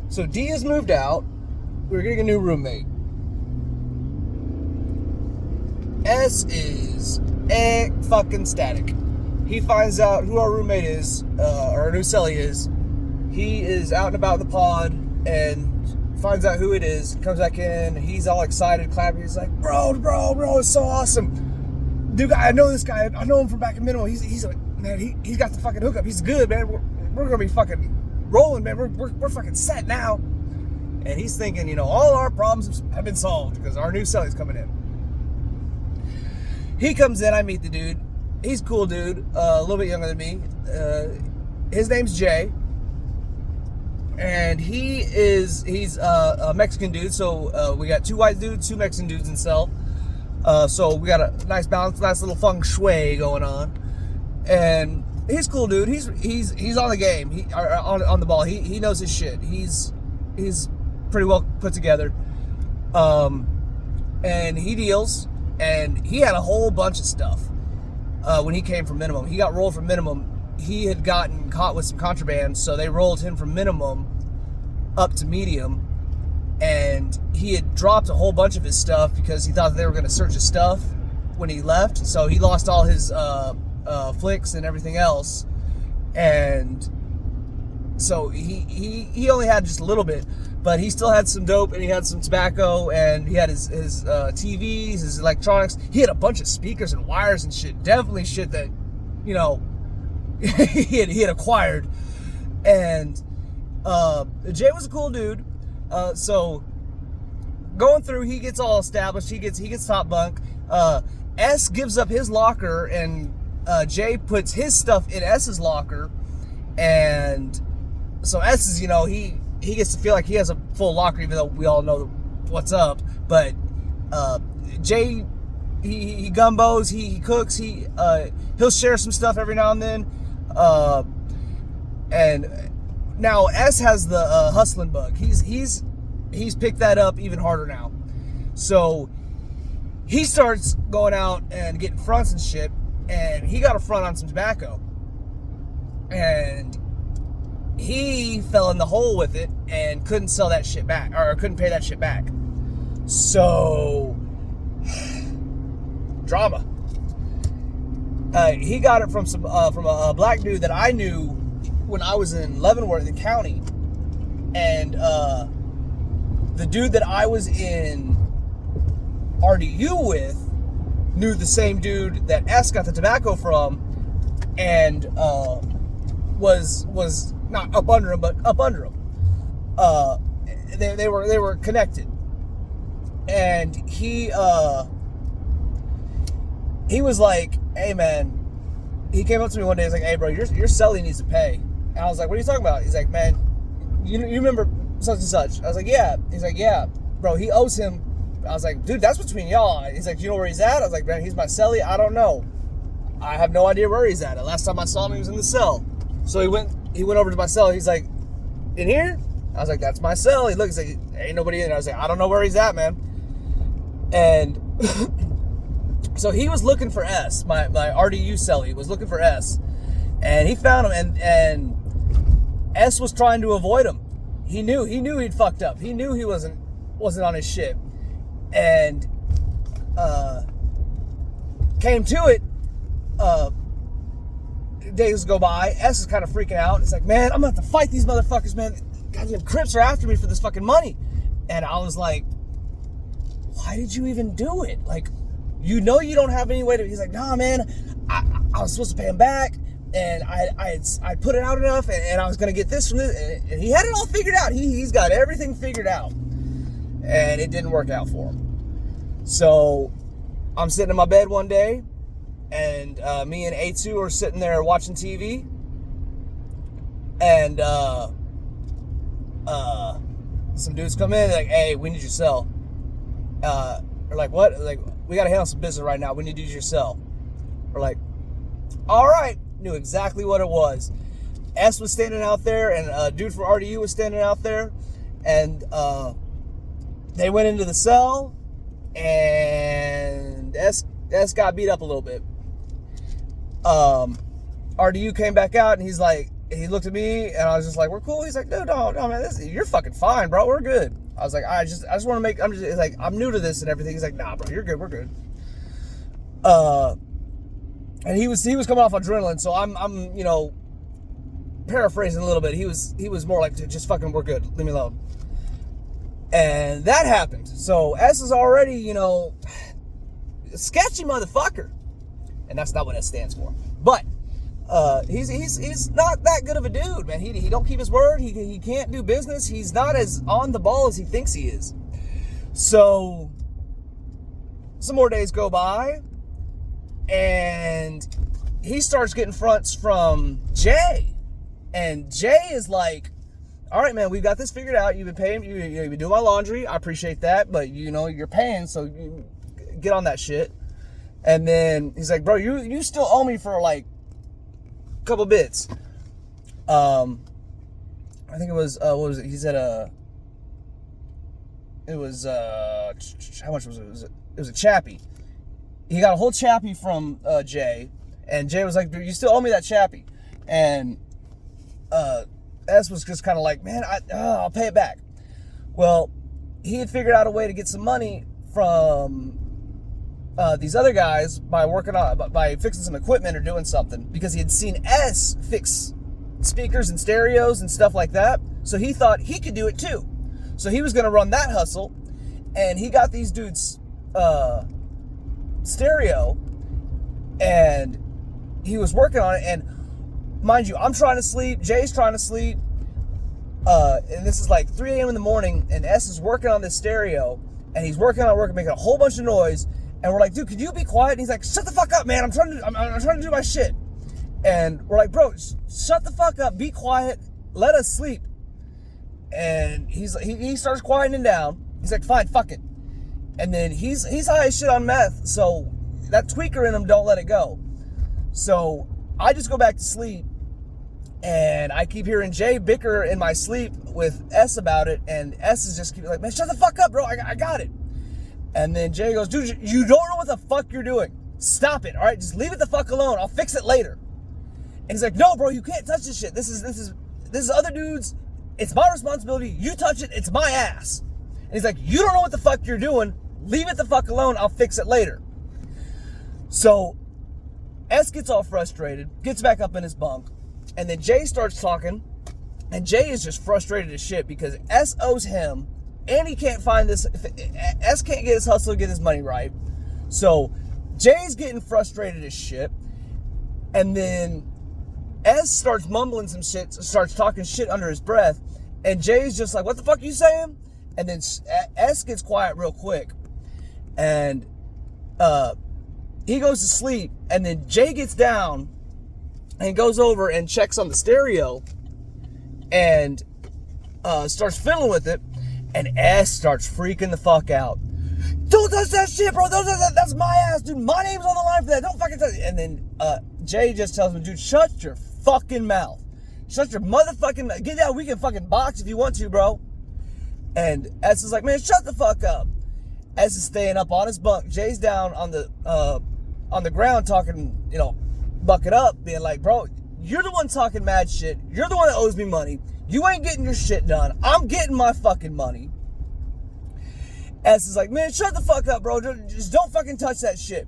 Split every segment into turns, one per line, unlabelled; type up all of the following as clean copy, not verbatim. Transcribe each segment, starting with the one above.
So D has moved out. We're getting a new roommate. S is fucking static. He finds out who our roommate is, or our new cellie is. He is out and about in the pod and finds out who it is. Comes back in. He's all excited, clapping. He's like, bro, it's so awesome. Dude, I know this guy. I know him from back in Minimal. He's like, man, he's got the fucking hookup. He's good, man. We're gonna be fucking rolling, man. We're fucking set now. And he's thinking, all our problems have been solved because our new cellie's coming in. He comes in, I meet the dude. He's a cool dude, a little bit younger than me. His name's Jay. And he's a Mexican dude, so we got 2 white dudes, 2 Mexican dudes in cell. So we got a nice balance, nice little feng shui going on. And he's a cool dude. He's on the game. On the ball. He knows his shit. He's pretty well put together. And he deals. And he had a whole bunch of stuff when he came from Minimum. He got rolled from Minimum. He had gotten caught with some contraband, so they rolled him from Minimum up to Medium. And he had dropped a whole bunch of his stuff because he thought they were going to search his stuff when he left. So he lost all his flicks and everything else. And so he only had just a little bit. But he still had some dope, and he had some tobacco, and he had his TVs, his electronics. He had a bunch of speakers and wires and shit. Definitely shit that, he had acquired. And Jay was a cool dude. So going through, he gets all established. He gets top bunk. S gives up his locker, and Jay puts his stuff in S's locker. And so S is, he gets to feel like he has a full locker, even though we all know what's up. But Jay, he gumbos, he cooks, he'll share some stuff every now and then. And now S has the hustling bug. He's picked that up even harder now. So he starts going out and getting fronts and shit. And he got a front on some tobacco. And he fell in the hole with it and couldn't sell that shit back, or couldn't pay that shit back. So, drama. He got it from a black dude that I knew when I was in Leavenworth County, and the dude that I was in RDU with knew the same dude that S got the tobacco from, and was not up under him, but up under him. They were connected, and he was like, "Hey man," he came up to me one day. He's like, "Hey bro, your cellie needs to pay." And I was like, "What are you talking about?" He's like, "Man, you remember such and such?" I was like, "Yeah." He's like, "Yeah, bro, he owes him." I was like, "Dude, that's between y'all." He's like, "Do you know where he's at?" I was like, "Man, he's my cellie. I don't know. I have no idea where he's at. The last time I saw him, he was in the cell." So he went over to my cell. He's like, "In here?" I was like, "That's my cell." He looks like, "Ain't nobody in there." I was like, "I don't know where he's at, man." And so he was looking for S. My RDU cellie was looking for S. And he found him, and S was trying to avoid him. He knew he'd fucked up. He knew he wasn't on his shit. And came to it, days go by. S is kind of freaking out. It's like, "Man, I'm gonna have to fight these motherfuckers, man. Goddamn Crips are after me for this fucking money." And I was like, "Why did you even do it? Like, you don't have any way to." He's like, "Nah, man, I was supposed to pay him back, and I put it out enough, and I was gonna get this from this." And he had it all figured out. He's got everything figured out, and it didn't work out for him. So I'm sitting in my bed one day, and me and A2 are sitting there watching TV, and some dudes come in, like, "Hey, we need your cell." We're like, "What?" Like, "We gotta handle some business right now. We need to use your cell." We're like, "All right." Knew exactly what it was. S was standing out there, and a dude from RDU was standing out there, and they went into the cell, and S got beat up a little bit. RDU came back out, and he's like, he looked at me, and I was just like, we're cool. He's like, no, man, you're fucking fine, bro. We're good. I was like, I just want to make, I'm new to this and everything. He's like, nah, bro, you're good. We're good. And he was coming off adrenaline, so I'm paraphrasing a little bit. He was more like, just fucking, we're good. Leave me alone. And that happened. So S is already, a sketchy motherfucker. And that's not what S stands for. But he's not that good of a dude, man. He don't keep his word. He can't do business. He's not as on the ball as he thinks he is. So some more days go by, and he starts getting fronts from Jay. And Jay is like, all right, man, we've got this figured out. You've been paying, you've been doing my laundry. I appreciate that, but you're paying, so you get on that shit. And then he's like, bro, you still owe me for like a couple bits. I think it was, what was it? He said, it was, how much was it? It was a chappie. He got a whole chappie from Jay, and Jay was like, dude, you still owe me that chappie. And S was just kind of like, man, I'll pay it back. Well, he had figured out a way to get some money from these other guys by fixing some equipment or doing something, because he had seen S fix speakers and stereos and stuff like that. So he thought he could do it too. So he was going to run that hustle, and he got these dudes stereo, and he was working on it. And mind you, I'm trying to sleep, Jay's trying to sleep, and this is like 3 a.m. in the morning, and S is working on this stereo, and he's working, making a whole bunch of noise, and we're like, dude, could you be quiet? And he's like, shut the fuck up, man, I'm trying to do my shit. And we're like, bro, shut the fuck up, be quiet, let us sleep. And he starts quieting down. He's like, fine, fuck it. And then he's high as shit on meth, so that tweaker in him don't let it go. So I just go back to sleep, and I keep hearing Jay bicker in my sleep with S about it, and S is just keep like, man, shut the fuck up, bro, I got it. And then Jay goes, dude, you don't know what the fuck you're doing. Stop it, all right? Just leave it the fuck alone. I'll fix it later. And he's like, no, bro, you can't touch this shit. This is other dudes. It's my responsibility. You touch it, it's my ass. And he's like, you don't know what the fuck you're doing. Leave it the fuck alone. I'll fix it later. So S gets all frustrated, gets back up in his bunk, and then Jay starts talking, and Jay is just frustrated as shit because S owes him, and he can't find this. S can't get his hustle, get his money right. So Jay's getting frustrated as shit, and then S starts mumbling some shit, starts talking shit under his breath, and Jay's just like, what the fuck you saying? And then S gets quiet real quick, and he goes to sleep, and then Jay gets down and goes over and checks on the stereo and starts fiddling with it, and S starts freaking the fuck out. Don't touch that shit, bro. That's my ass, dude. My name's on the line for that. Don't fucking touch it. And then Jay just tells him, dude, shut your fucking mouth. Shut your motherfucking mouth. Get down. We can fucking box if you want to, bro. And S is like, man, shut the fuck up. S is staying up on his bunk. Jay's down on the ground talking, bucking up, being like, bro, you're the one talking mad shit. You're the one that owes me money. You ain't getting your shit done. I'm getting my fucking money. S is like, man, shut the fuck up, bro. Just don't fucking touch that shit.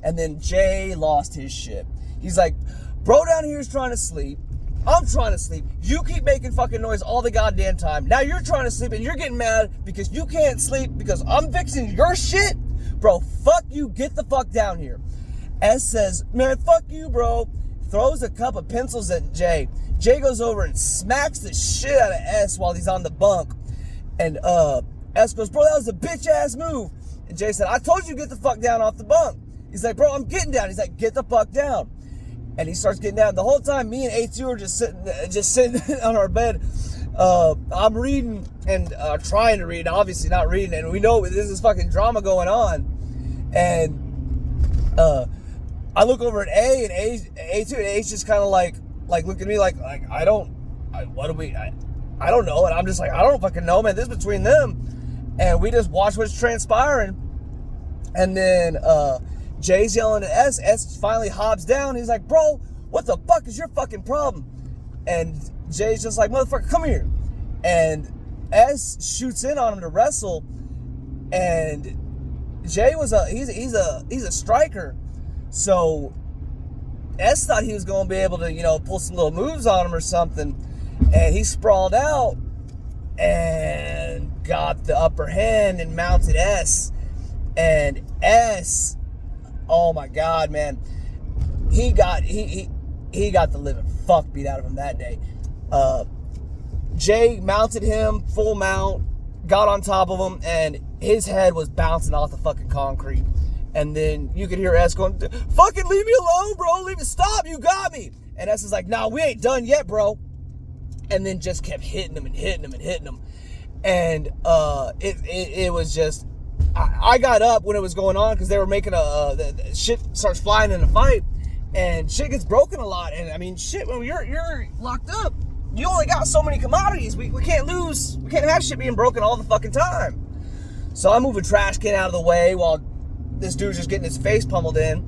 And then Jay lost his shit. He's like, bro down here is trying to sleep. I'm trying to sleep. You keep making fucking noise all the goddamn time. Now you're trying to sleep and you're getting mad because you can't sleep because I'm fixing your shit? Bro, fuck you. Get the fuck down here. S says, man, fuck you, bro. Throws a cup of pencils at Jay. Jay goes over and smacks the shit out of S while he's on the bunk. And S goes, bro, that was a bitch ass move. And Jay said, I told you to get the fuck down off the bunk. He's like, bro, I'm getting down. He's like, get the fuck down. And he starts getting down. The whole time, me and A2 are just sitting on our bed. I'm reading and trying to read, obviously not reading, and we know there's this fucking drama going on. And I look over at A and A2, and A's just kind of like looking at me like I don't know. And I'm just like, I don't fucking know, man. This is between them. And we just watch what's transpiring. And then Jay's yelling at S. S finally hops down. He's like, bro, what the fuck is your fucking problem? And Jay's just like, motherfucker, come here. And S shoots in on him to wrestle. And Jay he's a striker. So S thought he was going to be able to, pull some little moves on him or something. And he sprawled out and got the upper hand and mounted S. And S, oh my God, man. He got the living fuck beat out of him that day. Jay mounted him, full mount, got on top of him, and his head was bouncing off the fucking concrete. And then you could hear S going, fucking leave me alone, bro. Stop, you got me. And S is like, nah, we ain't done yet, bro. And then just kept hitting him and hitting him and hitting him. And it was just, I got up when it was going on because they were making the shit starts flying in the fight. And shit gets broken a lot. And I mean, shit, when you're locked up, you only got so many commodities. We can't lose. We can't have shit being broken all the fucking time. So I'm moving trash can out of the way while this dude's just getting his face pummeled in.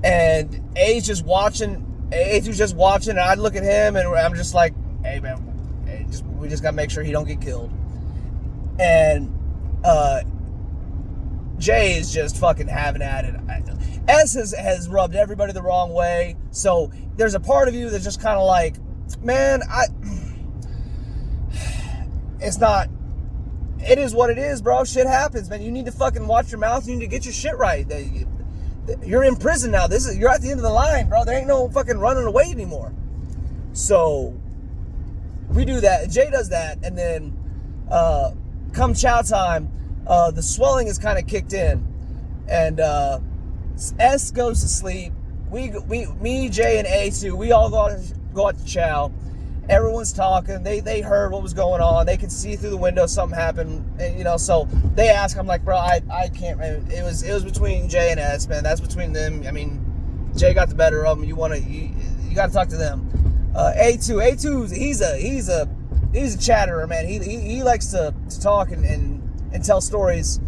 And A's just watching. A2's just watching. And I'd look at him and I'm just like, hey, man, we just got to make sure he don't get killed. And Jay is just fucking having at it. S has rubbed everybody the wrong way. So there's a part of you that's just kind of like, man, it's not, it is what it is, bro. Shit happens, man. You need to fucking watch your mouth. You need to get your shit right. You're in prison now. You're at the end of the line, bro. There ain't no fucking running away anymore. So we do that. Jay does that. And then come chow time, the swelling is kind of kicked in. And S goes to sleep. Me, Jay, and A2, we all go out to chow. Everyone's talking. They heard what was going on. They could see through the window something happened. And, so they ask. I'm like, bro, I can't. Man. It was between Jay and S, man. That's between them. I mean, Jay got the better of them. You got to talk to them. A2, he's a chatterer, man. He likes to talk and tell stories.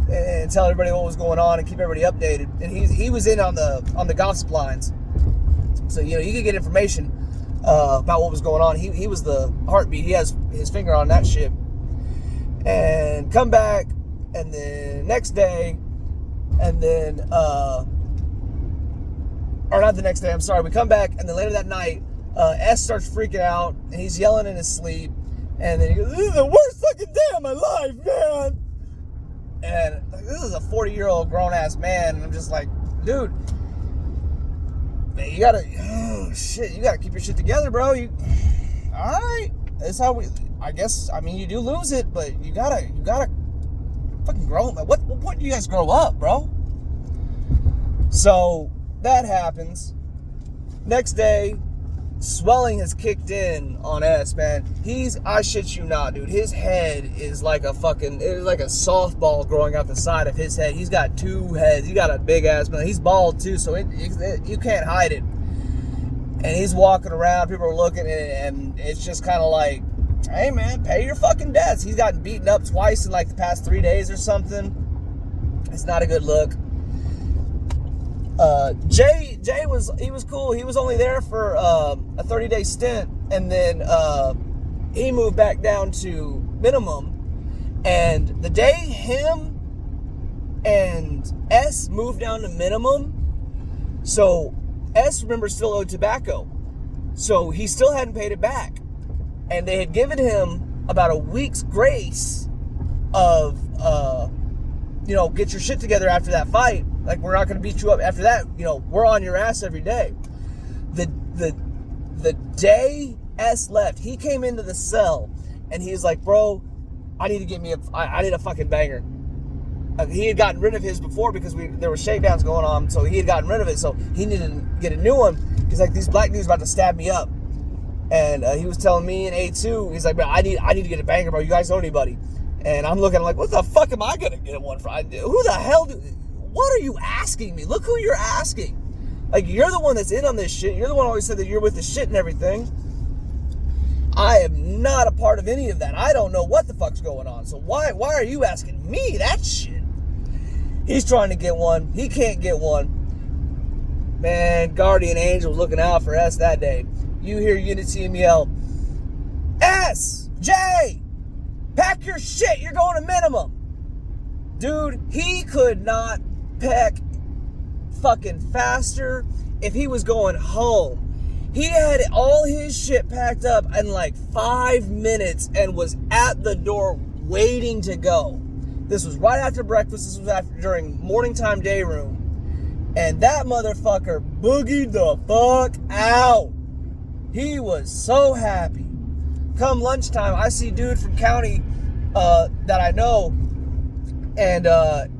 And tell everybody what was going on and keep everybody updated. And he was in on the gossip lines, so you could get information about what was going on. He was the heartbeat. He has his finger on that ship. And come back, and then next day, and then or not the next day. I'm sorry. We come back, and then later that night, S starts freaking out, and he's yelling in his sleep, and then he goes, "This is the worst fucking day of my life, man." And this is a 40-year-old grown-ass man. And I'm just like, dude, man, you gotta keep your shit together, bro. All right. That's how you do lose it, but you gotta fucking grow up. What point do you guys grow up, bro? So that happens. Next day, swelling has kicked in on S, man. I shit you not, dude. His head is like a softball growing out the side of his head. He's got two heads. He got a big ass, man. He's bald too, so you can't hide it. And he's walking around, people are looking at it, and it's just kind of like, hey man, pay your fucking debts. He's gotten beaten up twice in like the past 3 days or something. It's not a good look. Jay was cool. He was only there for a 30-day stint, and then he moved back down to minimum. And the day him and S moved down to minimum, so S, remember, still owed tobacco, so he still hadn't paid it back, and they had given him about a week's grace of get your shit together after that fight. Like, we're not going to beat you up after that. We're on your ass every day. The day S left, he came into the cell, and he's like, bro, I need a fucking banger. He had gotten rid of his before because there were shakedowns going on, so he had gotten rid of it, so he needed to get a new one. He's like, these black dudes about to stab me up. And he was telling me and A2, he's like, bro, I need to get a banger, bro. You guys know anybody? And I'm looking, like, what the fuck am I going to get one from? Who the hell what are you asking me? Look who you're asking. Like, you're the one that's in on this shit. You're the one who always said that you're with the shit and everything. I am not a part of any of that. I don't know what the fuck's going on. So why are you asking me that shit? He's trying to get one. He can't get one. Man, Guardian Angel was looking out for us that day. you hear Unit Team yell, S, J, pack your shit, you're going to minimum. Dude, he could not pack fucking faster if he was going home. He had all his shit packed up in like 5 minutes and was at the door waiting to go. This was right after breakfast. This was during morning time day room. And that motherfucker boogied the fuck out. He was so happy. Come lunchtime, I see dude from county that I know. And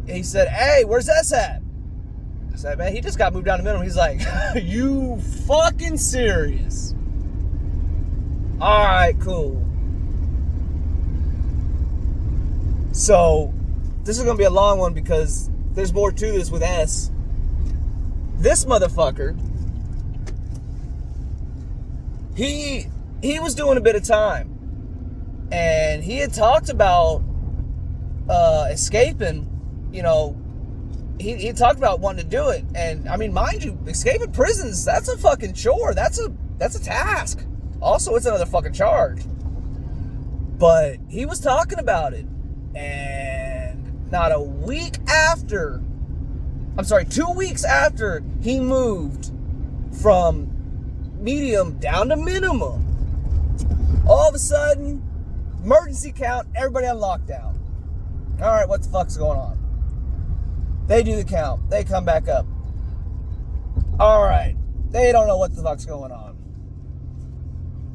he said, hey, where's S at? I said, man, he just got moved down to minimum. He's like, you fucking serious? All right, cool. So, this is going to be a long one because there's more to this with S. This motherfucker, he was doing a bit of time. And he had talked about escaping, you know, he talked about wanting to do it. And I mean, mind you, escaping prisons, that's a fucking chore. That's a task. Also, it's another fucking charge. But he was talking about it. And not a week after, 2 weeks after he moved from medium down to minimum, all of a sudden, emergency count, everybody on lockdown. All right, what the fuck's going on? They do the count. They come back up. All right. They don't know what the fuck's going on.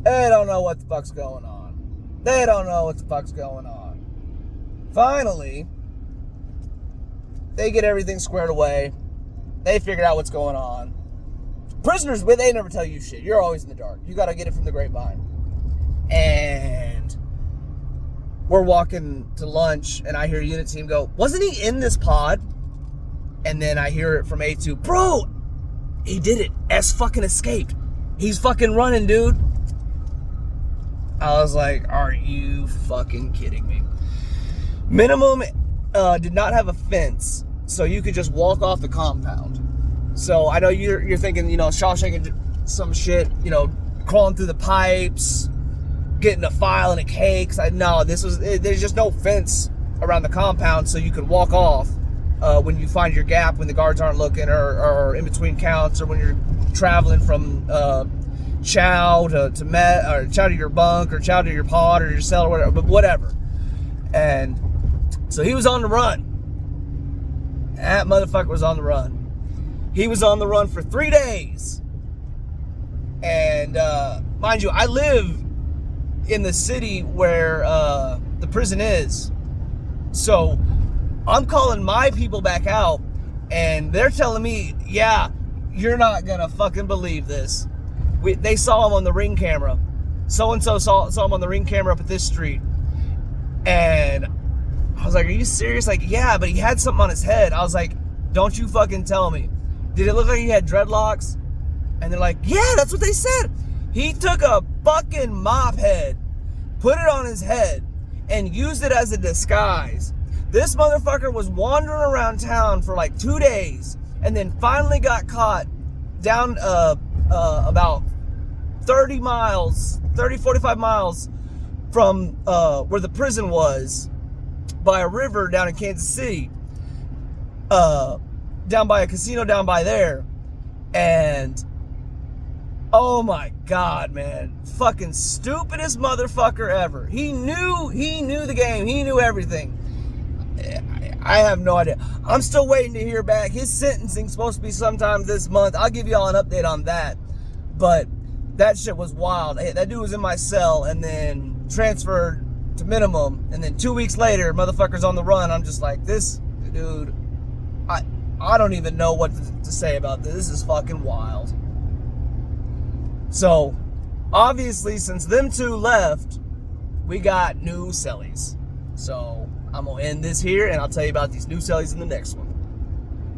They don't know what the fuck's going on. They don't know what the fuck's going on. Finally, they get everything squared away. They figured out what's going on. Prisoners, they never tell you shit. You're always in the dark. You got to get it from the grapevine. And we're walking to lunch, and I hear Unit Team go, wasn't he in this pod? And then I hear it from A2, bro, he did it. S fucking escaped. He's fucking running, dude. I was like, are you fucking kidding me? Minimum did not have a fence, so you could just walk off the compound. So I know you're thinking, you know, Shawshank some shit, you know, crawling through the pipes, getting a file and a cake. No, there's just no fence around the compound, so you could walk off. When you find your gap, when the guards aren't looking, or in between counts, or when you're traveling from chow to met, or chow to your bunk, or chow to your pod, or your cell, or whatever, but whatever. And so he was on the run. That motherfucker was on the run. He was on the run for 3 days. And mind you, I live in the city where the prison is. So I'm calling my people back out, and they're telling me, yeah, you're not gonna fucking believe this. They saw him on the Ring camera. So-and-so saw him on the Ring camera up at this street. And I was like, are you serious? Like, yeah, but he had something on his head. I was like, don't you fucking tell me. Did it look like he had dreadlocks? And they're like, yeah, that's what they said. He took a fucking mop head, put it on his head, and used it as a disguise. This motherfucker was wandering around town for like 2 days, and then finally got caught down about 45 miles from where the prison was, by a river down in Kansas City, down by a casino down by there. And oh my God, man, fucking stupidest motherfucker ever. He knew the game. He knew everything. I have no idea. I'm still waiting to hear back. His sentencing's supposed to be sometime this month. I'll give y'all an update on that. But that shit was wild. That dude was in my cell and then transferred to minimum. And then 2 weeks later, motherfucker's on the run. I'm just like, this dude, I don't even know what to say about this. This is fucking wild. So, obviously, since them two left, we got new cellies. So, I'm going to end this here, and I'll tell you about these new cellies in the next one.